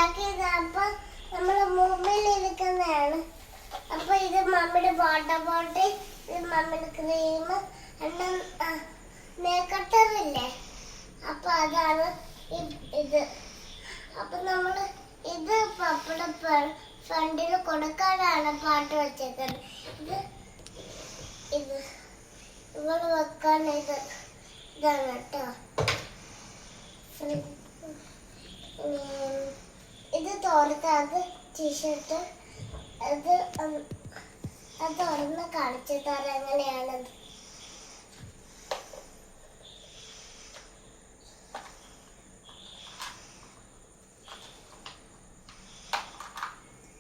ഉണ്ടാക്കിയത്. അപ്പൊ നമ്മള് മൊബൈൽ എടുക്കുന്നതാണ്. അപ്പൊ ഇത് മമ്മിയുടെ വാട്ടർ ബോട്ടിൽ, ഇത് മമ്മിയുടെ ക്രീം, മേക്കട്ടറില്ലേ, അപ്പൊ അതാണ് ഇത്. അപ്പൊ നമ്മള് ഇത് പപ്പയുടെ ഫ്രണ്ടിൽ കൊടുക്കാനാണ് പാട്ട് വെച്ചേക്കുന്നത്. ഇത് ഇവിടെ വെക്കാൻ ഇതാണ് കേട്ടോ. ഇത് തോർത്ത്, അത് ടീഷർട്ട്, അത് തുറന്ന് കാണിച്ചു തരാം എങ്ങനെയാണത്.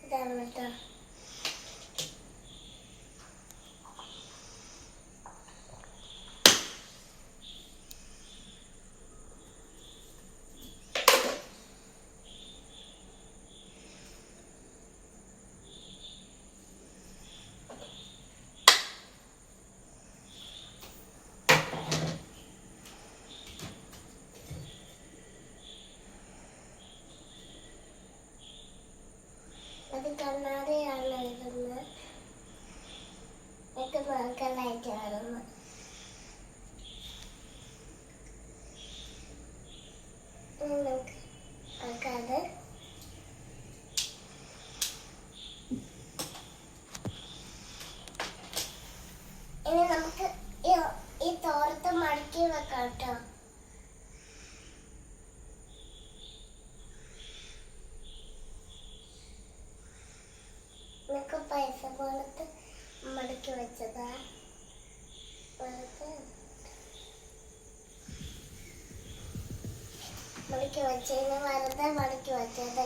ഇതാണ് കേട്ടോ. അത് കണ്ണാടിയാണ് ഇടുന്നത്. എനിക്ക് നോക്കലായിട്ട് വരുന്നത്. അത് ഇനി നമുക്ക് ഈ തോർത്ത് മടക്കി വെക്കാം കേട്ടോ. എനിക്ക് പൈസ പോലത്തെ മടക്കി വെച്ചതാ. മടക്കി വെച്ചതിന് വെറുതെ മടക്കി വെച്ചത്.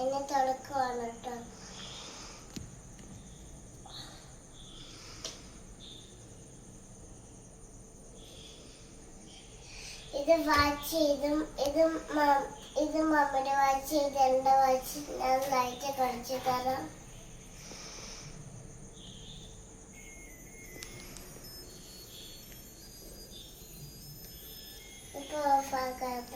എന്നെ തുറക്കുവാണ് കേട്ടോ. ഇത് വാച്ച്, ഇത് മമ്മിയുടെ വാച്ച്, ഇത് എന്റെ വാച്ച്. ഞാൻ ലൈറ്റ് കളിച്ചു തരാം. ഇപ്പൊ ഓഫാക്കാത്ത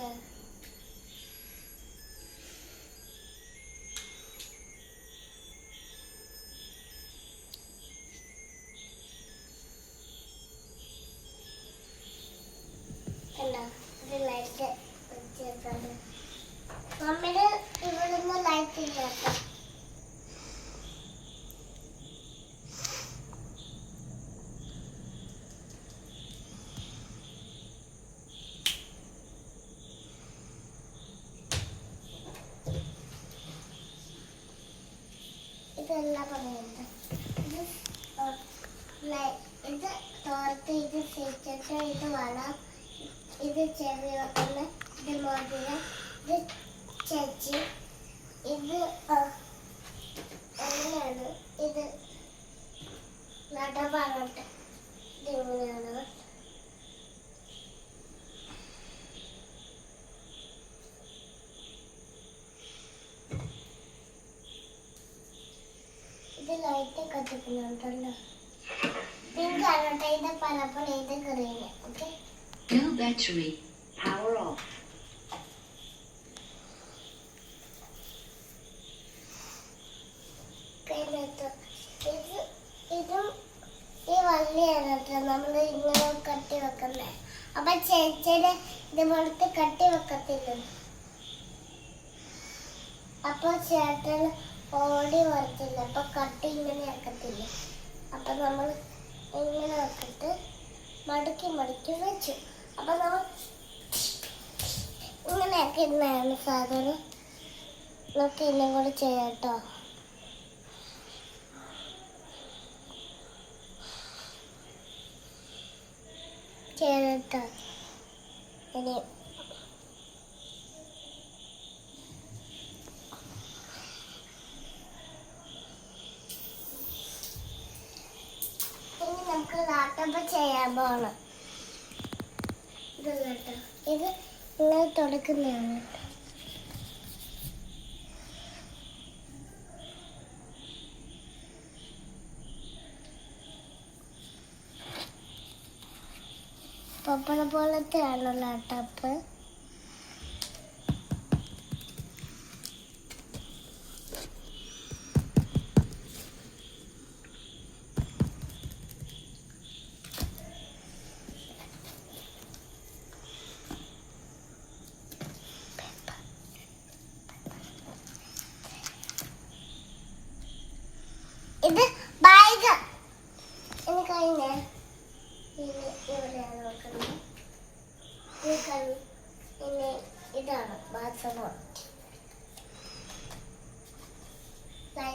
ലൈറ്റ് വെച്ചേക്കാണ്. മമ്മിയുടെ ഇവിടുന്ന് ലൈറ്റ് ഇല്ലാത്ത. ഇതെല്ലാം പറയുന്നത്. ഇത് തോർത്ത്, ഇത് സീറ്റിട്ട്, ഇത് വള, ഇത് ചെവി വെക്കുന്ന, ഇത് മോതിരം, ഇത് ചേച്ചി, ഇത് എങ്ങനെയാണ്, ഇത് നടപാടോട്ട്, ഇത് ഇങ്ങനെയാണ്. ഇത് ലൈറ്റ് കത്തിക്കുന്നുണ്ടല്ലോ. പിങ്ക് ആണോട്ടെ. ഇത് പലപ്പോൾ ഇത് green. Okay. No battery. Power off. ഇതും ഈ വള്ളിയാണ് കേട്ടോ നമ്മൾ ഇങ്ങനെ കട്ടി വെക്കുന്നത്. അപ്പൊ ചേച്ചിയുടെ ഇതുപോലത്തെ കട്ടി വെക്കത്തില്ല. അപ്പൊ ചേട്ടൻ ഓടി വരത്തില്ല. അപ്പൊ കട്ടി ഇങ്ങനെ വെക്കത്തില്ല. അപ്പൊ നമ്മൾ ഇങ്ങനെ വെച്ചിട്ട് മടക്കി മടക്കി വെച്ചു. അപ്പൊ നമ്മൾ ഇങ്ങനെയൊക്കെ ഇന്നാണ് സാധനം. നമുക്ക് ഇന്നും കൂടി ചെയ്യാം കേട്ടോ. കേട്ടോ. ഇനി നമുക്ക് ലാട്ടപ്പ് ചെയ്യാൻ പോകണം. ഇത് കേട്ടോ. ഇത് ഇങ്ങനെ തുടക്കുന്നതാണ് കേട്ടോ. പപ്പട പോലത്തെ ആണല്ലോ ലാട്ടപ്പ്.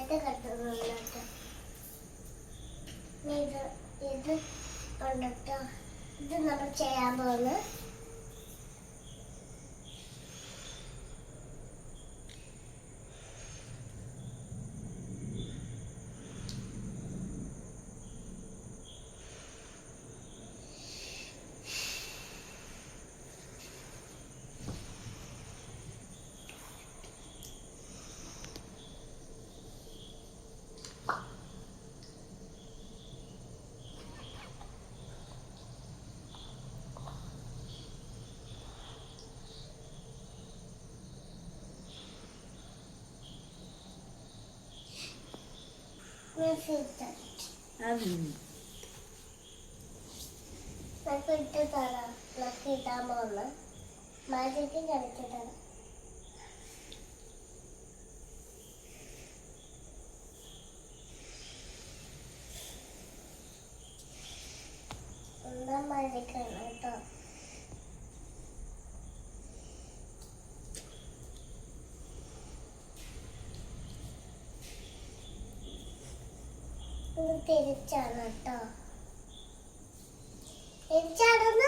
നന്നായിട്ട് കട്ടുന്നുണ്ട് കേട്ടോ. ഇനി ഇത് ഉണ്ടോ, ഇത് നമ്മൾ ചെയ്യാൻ പോകുന്നത് ഇട്ട് തരാം. ഇടാൻ പോകുന്ന മാജിക്ക് കളിച്ചു തരാം. എന്താ മാജിക്കാണ് കേട്ടോ. ഇത് തിരിച്ചാണ് കേട്ടോ. തിരിച്ചാടുന്ന